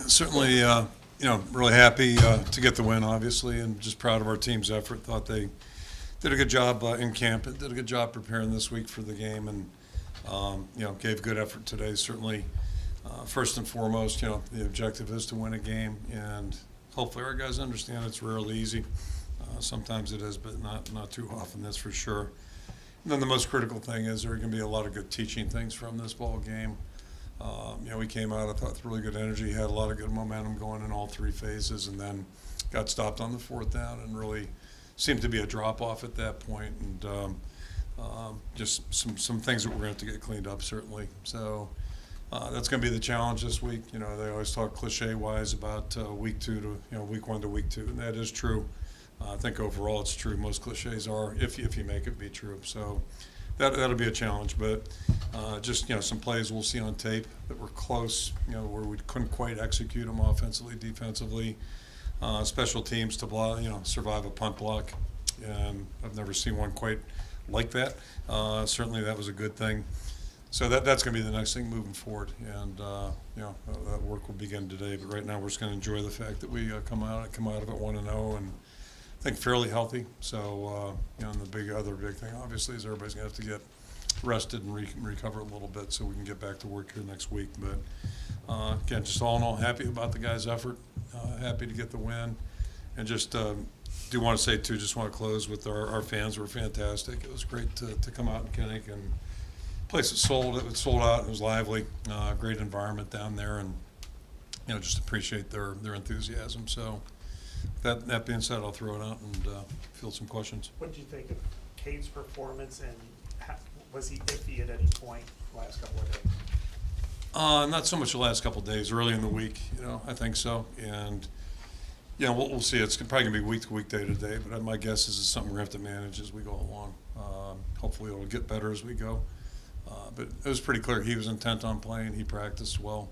Certainly, really happy to get the win, obviously, and just proud of our team's effort. Thought they did a good job in camp and did a good job preparing this week for the game, and gave good effort today. Certainly, first and foremost, the objective is to win a game, and hopefully our guys understand it's rarely easy. Sometimes it is, but not too often, that's for sure. And then the most critical thing is there are going to be a lot of good teaching things from this ball game. We came out, I thought, with really good energy, had a lot of good momentum going in all three phases, and then got stopped on the fourth down and really seemed to be a drop-off at that point, and just some things that we're going to have to get cleaned up, certainly. So that's going to be the challenge this week. They always talk cliche-wise about week one to week two, and that is true. I think overall it's true. Most cliches are, if you make it be true. So that'll be a challenge, but just some plays we'll see on tape that were close, where we couldn't quite execute them offensively, defensively. Special teams to block, survive a punt block, and I've never seen one quite like that. Certainly that was a good thing. So that's going to be the next thing moving forward, and that work will begin today. But right now we're just going to enjoy the fact that we come out of it 1-0 and I think fairly healthy. So, and the other big thing, obviously, is everybody's going to have to get rested and recover a little bit so we can get back to work here next week. But, again, just all in all, happy about the guys' effort, happy to get the win. And just do want to say, too, just want to close with our fans were fantastic. It was great to come out in Kinnick, and the place was sold out. It was lively, great environment down there, and, just appreciate their enthusiasm. So, that being said, I'll throw it out and field some questions. What did you think of Cade's performance, and was he iffy at any point the last couple of days? Not so much the last couple of days. Early in the week, I think so. And we'll see. It's probably gonna be week to week, day to day. But my guess is it's something we're gonna have to manage as we go along. Hopefully, it'll get better as we go. But it was pretty clear he was intent on playing. He practiced well.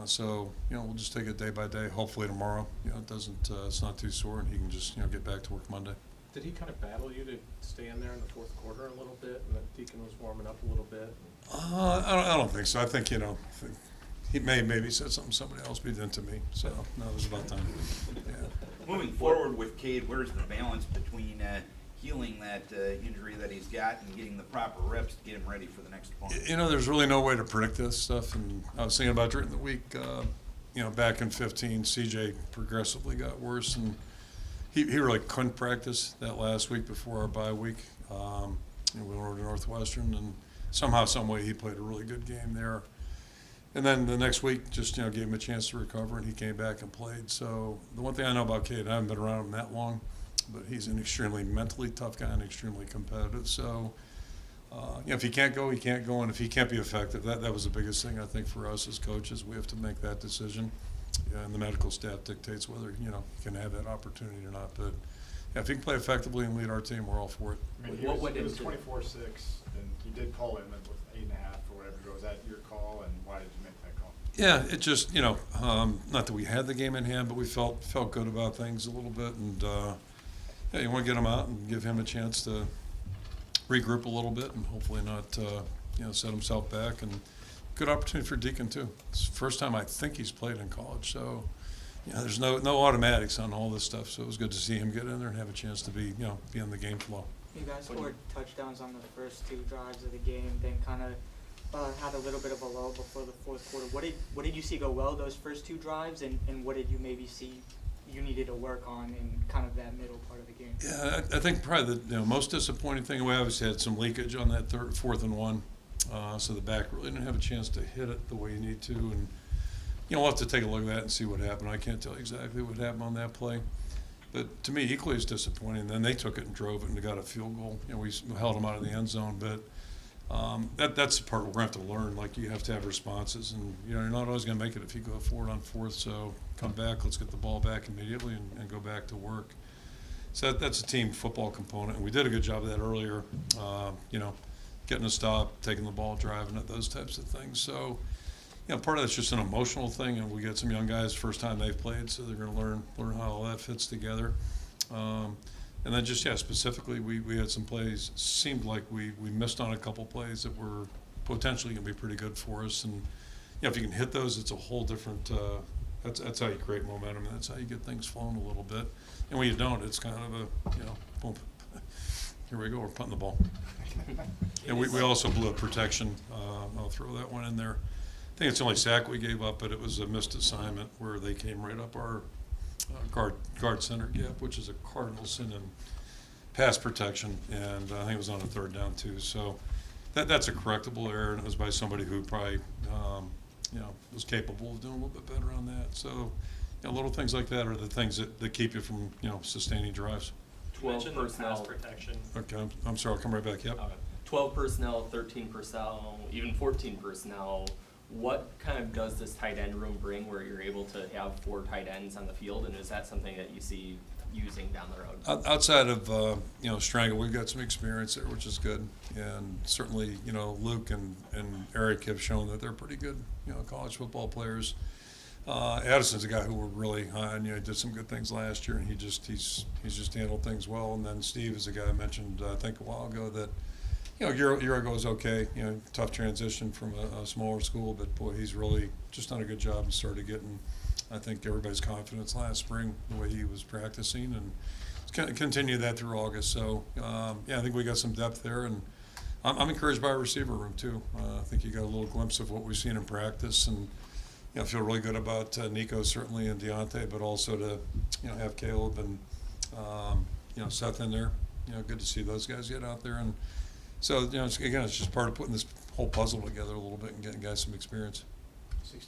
So we'll just take it day by day. Hopefully tomorrow, it doesn't, it's not too sore, and he can just get back to work Monday. Did he kind of battle you to stay in there in the fourth quarter a little bit, and then Deacon was warming up a little bit? I don't think so. I think he maybe said something somebody else, but he didn't to me. So no, it was about time. Yeah. Moving forward with Cade, where's the balance between healing that injury that he's got and getting the proper reps to get him ready for the next opponent? There's really no way to predict this stuff, and I was thinking about during the week, back in 15, CJ progressively got worse, and he really couldn't practice that last week before our bye week. We went over to Northwestern, and somehow, some way, he played a really good game there. And then the next week, just gave him a chance to recover, and he came back and played. So the one thing I know about Cade, I haven't been around him that long, but he's an extremely mentally tough guy and extremely competitive. So, if he can't go, he can't go, and if he can't be effective, that was the biggest thing I think for us as coaches. We have to make that decision, and the medical staff dictates whether he can have that opportunity or not. But if he can play effectively and lead our team, we're all for it. I mean, it was 24-6, and you did call him with 8.5 or whatever. Was that your call, and why did you make that call? Yeah, it just not that we had the game in hand, but we felt good about things a little bit, and. You want to get him out and give him a chance to regroup a little bit and hopefully not, set himself back. And good opportunity for Deacon, too. It's the first time I think he's played in college. So, there's no automatics on all this stuff. So it was good to see him get in there and have a chance to be in the game flow. You guys scored touchdowns on the first two drives of the game, then kind of had a little bit of a lull before the fourth quarter. What did you see go well those first two drives, and what did you maybe see you needed to work on in kind of that middle part of the game? Yeah, I think probably the most disappointing thing, we obviously had some leakage on that fourth and one, so the back really didn't have a chance to hit it the way you need to, and we'll have to take a look at that and see what happened. I can't tell you exactly what happened on that play, but to me equally as disappointing. Then they took it and drove it and got a field goal. We held them out of the end zone, but that's the part we're going to have to learn. Like, you have to have responses, and you're not always going to make it if you go forward on fourth. So come back, let's get the ball back immediately and go back to work. So that's a team football component, and we did a good job of that earlier. Getting a stop, taking the ball, driving it, those types of things. So part of that's just an emotional thing, and we got some young guys first time they've played, so they're going to learn how all that fits together. And then just, specifically, we had some plays, seemed like we missed on a couple plays that were potentially going to be pretty good for us. And, if you can hit those, it's a whole different that's how you create momentum. That's how you get things flowing a little bit. And when you don't, it's kind of a, boom. Here we go, we're punting the ball. And we also blew a protection. I'll throw that one in there. I think it's the only sack we gave up, but it was a missed assignment where they came right up our guard center gap, which is a cardinal sin in pass protection, and I think it was on a 3rd down too. So that's a correctable error, and it was by somebody who probably was capable of doing a little bit better on that. So little things like that are the things that keep you from sustaining drives. 12 mentioned the personnel. pass protection. Okay, I'm sorry, I'll come right back. Yep. 12 personnel, 13 personnel, even 14 personnel. What kind of does this tight end room bring where you're able to have 4 tight ends on the field, and is that something that you see using down the road? Outside of Strangle, we've got some experience there, which is good, and certainly Luke and Eric have shown that they're pretty good college football players. Addison's a guy who we're really high on. He did some good things last year, and he's just handled things well. And then Steve is a guy I mentioned I think a while ago that a year ago was okay. Tough transition from a smaller school, but boy, he's really just done a good job and started getting, I think, everybody's confidence last spring the way he was practicing, and continue that through August. So I think we got some depth there, and I'm encouraged by our receiver room too. I think you got a little glimpse of what we've seen in practice, and I feel really good about Nico certainly and Deontay, but also to have Caleb and Seth in there. Good to see those guys get out there, and so it's just part of putting this whole puzzle together a little bit and getting guys some experience.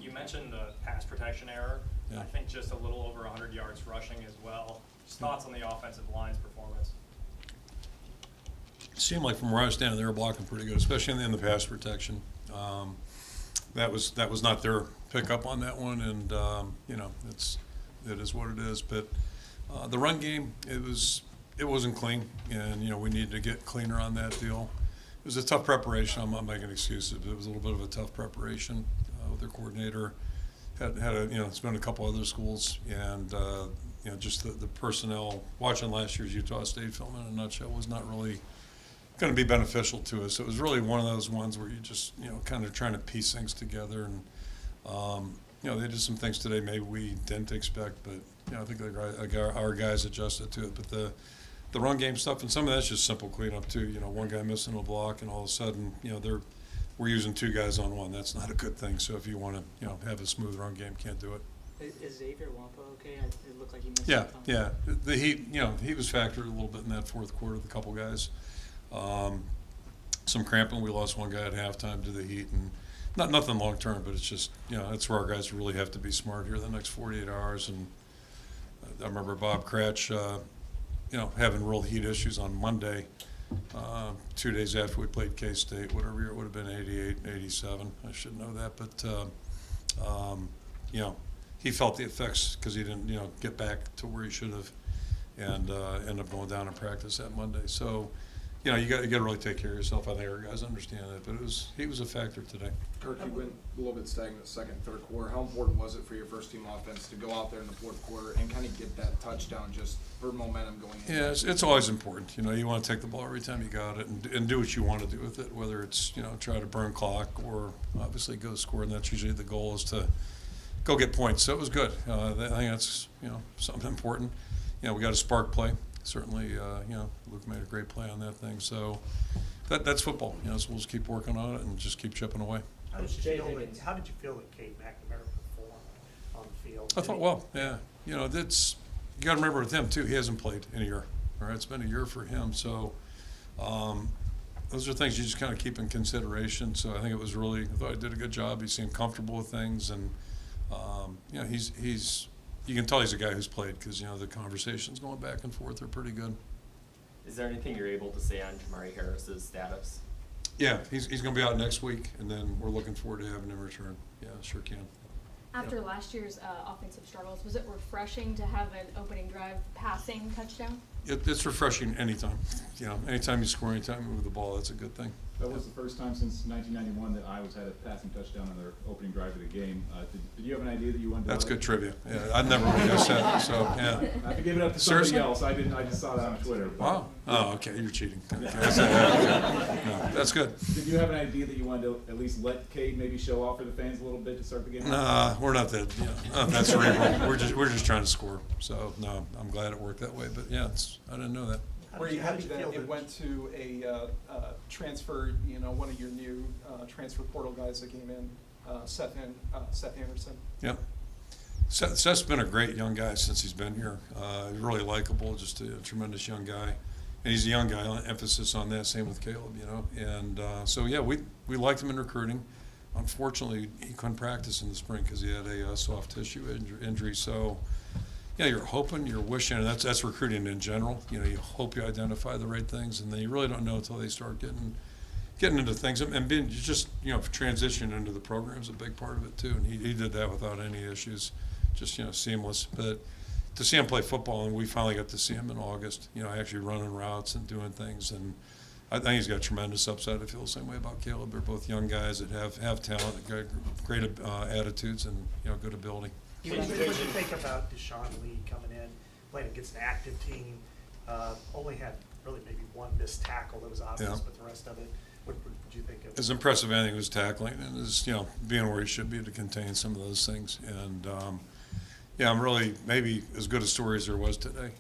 You mentioned the pass protection error. Yeah. I think just a little over 100 yards rushing as well. Just thoughts on the offensive line's performance? It seemed like from where I was standing, they were blocking pretty good, especially in the pass protection. That was not their pickup on that one, and it is what it is. But the run game, it wasn't clean, and we needed to get cleaner on that deal. It was a tough preparation. I'm not making excuses, but it was a little bit of a tough preparation with their coordinator. It's been a couple other schools, and just the personnel. Watching last year's Utah State film in a nutshell was not really going to be beneficial to us. It was really one of those ones where you just kind of trying to piece things together, and they did some things today maybe we didn't expect, but I think our guys adjusted to it. But the run game stuff, and some of that's just simple cleanup too. One guy missing a block, and all of a sudden we're using 2 guys on one. That's not a good thing. So if you want to have a smooth run game, can't do it. Is Xavier Wampa okay? It looked like he missed Yeah, some time. yeah. The Heat, he was factored a little bit in that 4th quarter with a couple guys. Some cramping. We lost one guy at halftime to the Heat, and nothing long term, but it's just that's where our guys really have to be smart here the next 48 hours. And I remember Bob Cratch, having real heat issues on Monday, 2 days after we played K-State. Whatever year it would have been, 88, 87. I should know that, but he felt the effects because he didn't get back to where he should have, and ended up going down in practice that Monday. So. You got to really take care of yourself. I think our guys understand that, but he was a factor today. Kirk, you went a little bit stagnant second, 3rd quarter. How important was it for your first team offense to go out there in the 4th quarter and kind of get that touchdown just for momentum going in? Yeah, it's always important. You want to take the ball every time you got it and do what you want to do with it, whether it's try to burn clock or obviously go score, and that's usually the goal is to go get points. So it was good. I think that's something important. We got a spark play. Certainly, Luke made a great play on that thing. So that's football. So we'll just keep working on it and just keep chipping away. How did you feel that Cade McNamara performed on the field? I thought, well, yeah. That's you got to remember with him too. He hasn't played in a year. All right, it's been a year for him. So those are things you just kind of keep in consideration. So I think it was really. I thought he did a good job. He seemed comfortable with things, and he's. You can tell he's a guy who's played because the conversations going back and forth are pretty good. Is there anything you're able to say on Jamari Harris's status? Yeah, he's going to be out next week, and then we're looking forward to having him return. Yeah, sure can. After Yep. last year's offensive struggles, was it refreshing to have an opening drive passing touchdown? It's refreshing anytime. You know, anytime you score, anytime you move the ball, that's a good thing. That was the first time since 1991 that Iowa's had a passing touchdown on their opening drive of the game. Did you have an idea that you wanted to? That's good trivia. Yeah, I never would have guessed that. So yeah. I have to give it up to Seriously? somebody else. I didn't. I just saw that on Twitter. Wow. Oh, okay. You're cheating. Okay. No, that's good. Did you have an idea that you wanted to at least let Cade maybe show off for the fans a little bit to start the game? Nah, we're not that. That's cerebral. We're just trying to score. So no, I'm glad it worked that way. But yeah, I didn't know that. Were you How happy did you that feel it went to a transfer, one of your new transfer portal guys that came in, Seth Anderson? Yep. Seth's been a great young guy since he's been here. He's really likable, just a tremendous young guy. And he's a young guy, emphasis on that, same with Caleb, And so, yeah, we liked him in recruiting. Unfortunately, he couldn't practice in the spring because he had a soft tissue injury. So, yeah, you're hoping, you're wishing, and that's recruiting in general. You hope you identify the right things, and then you really don't know until they start getting into things. And being just, transition into the program is a big part of it, too. And he did that without any issues, just, seamless. But to see him play football, and we finally got to see him in August, actually running routes and doing things. And I think he's got tremendous upside. I feel the same way about Caleb. They're both young guys that have talent, great attitudes, and, good ability. What do you think about Deshaun Lee coming in, playing against an active team, only had really maybe one missed tackle that was obvious, Yeah. but the rest of it, what did you think of? As impressive as anything was tackling and is being where he should be to contain some of those things. And I'm really maybe as good a story as there was today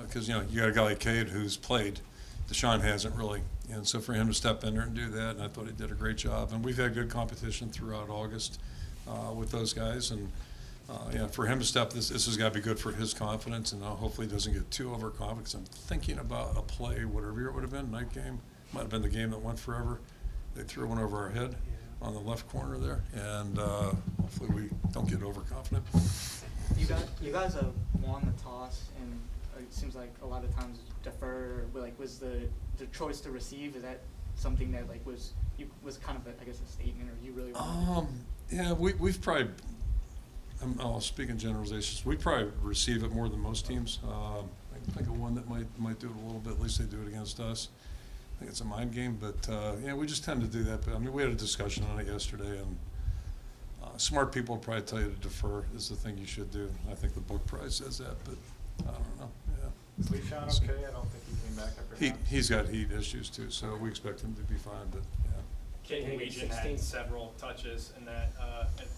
because you got a guy like Cade who's played, Deshaun hasn't really, and so for him to step in there and do that, and I thought he did a great job. And we've had good competition throughout August with those guys, and for him to step, this has got to be good for his confidence, and hopefully he doesn't get too overconfident. Because I'm thinking about a play, whatever year it would have been, night game, might have been the game that went forever. They threw one over our head on the left corner there, and hopefully we don't get overconfident. You guys have won the toss, and it seems like a lot of times defer. Was the choice to receive, is that something that was kind of a statement, or you really wanted? Yeah, we've probably. I'll speak in generalizations. We probably receive it more than most teams. I can think of one that might do it a little bit. At least they do it against us. I think it's a mind game, but we just tend to do that. But we had a discussion on it yesterday, and smart people probably tell you to defer is the thing you should do. I think the book probably says that, but I don't know. Yeah. Is Le'Veon okay? I don't think he came back after half. He's got heat issues too, so we expect him to be fine. But yeah. Caden Weegan had several touches in that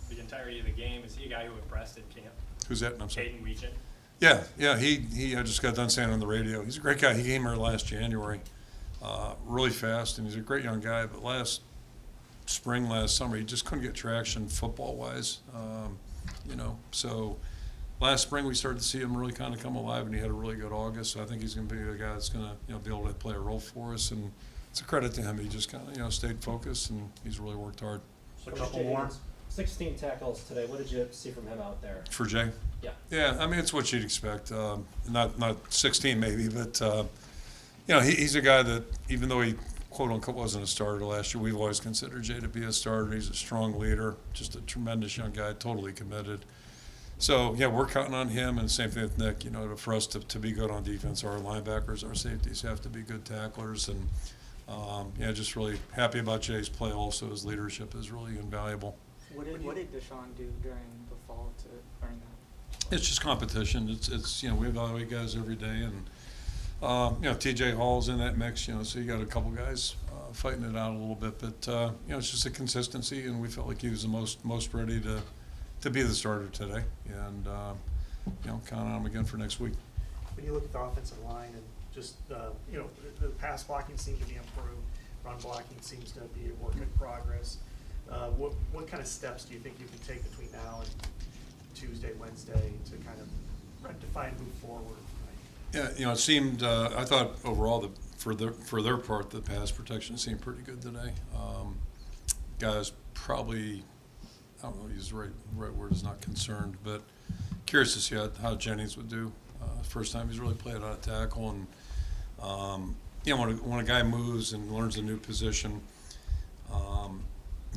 the entirety of the game. Is he a guy who impressed at camp? Who's that? I'm sorry. Caden Weegan. Yeah. He I just got done saying on the radio. He's a great guy. He came here last January, really fast, and he's a great young guy. But last summer, he just couldn't get traction football-wise. So last spring we started to see him really kind of come alive, and he had a really good August. So I think he's going to be a guy that's going to be able to play a role for us. And it's a credit to him. He just kind of stayed focused, and he's really worked hard. A couple more. 16 tackles today. What did you see from him out there? For Jay? Yeah. Yeah, it's what you'd expect. Not 16 maybe, but he's a guy that even though he quote unquote wasn't a starter last year, we've always considered Jay to be a starter. He's a strong leader, just a tremendous young guy, totally committed. So yeah, we're counting on him, and same thing with Nick. For us to be good on defense, our linebackers, our safeties have to be good tacklers, and just really happy about Jay's play. Also, his leadership is really invaluable. What did Deshaun do during the fall to earn that? It's just competition. It's we evaluate guys every day, and T.J. Hall's in that mix. So you got a couple guys fighting it out a little bit, but it's just a consistency, and we felt like he was the most ready to be the starter today, and count on him again for next week. When you look at the offensive line and just the pass blocking seems to be improved, run blocking seems to be a work in progress. What kind of steps do you think you can take between now and Tuesday, Wednesday to kind of rectify and move forward? Yeah, it seemed. I thought overall for their part, the pass protection seemed pretty good today. Guys probably, I don't know, use the right word is not concerned, but curious to see how Jennings would do. First time he's really played out of tackle, and when a guy moves and learns a new position.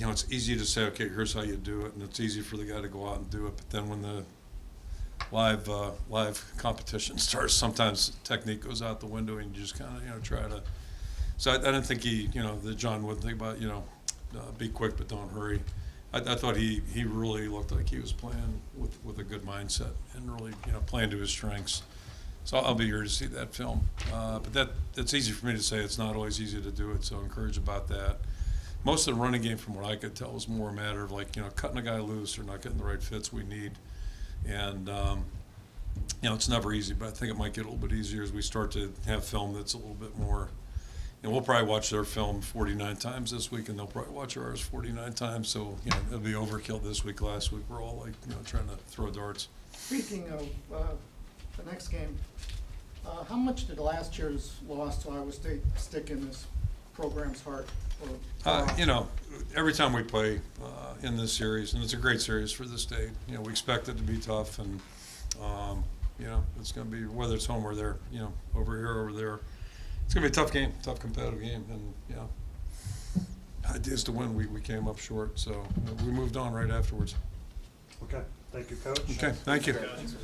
It's easy to say, okay, here's how you do it, and it's easy for the guy to go out and do it. But then when live competition starts, sometimes technique goes out the window and you just kind of, try to. So I didn't think the John Wood thing about, be quick but don't hurry. I thought he really looked like he was playing with a good mindset and really, playing to his strengths. So I'll be here to see that film. But it's easy for me to say. It's not always easy to do it, so encouraged about that. Most of the running game, from what I could tell, was more a matter of cutting a guy loose or not getting the right fits we need. And, it's never easy, but I think it might get a little bit easier as we start to have film that's a little bit more. And we'll probably watch their film 49 times this week, and they'll probably watch ours 49 times. So, it'll be overkill this week. Last week, we're all trying to throw darts. Speaking of the next game, how much did last year's loss to Iowa State stick in this program's heart? Every time we play in this series, and it's a great series for the state, we expect it to be tough, and it's going to be, whether it's home or there, over here or over there. It's going to be a tough game, tough competitive game, and idea is to win. We came up short, so we moved on right afterwards. Okay, thank you, Coach. Okay, thank you. Thanks.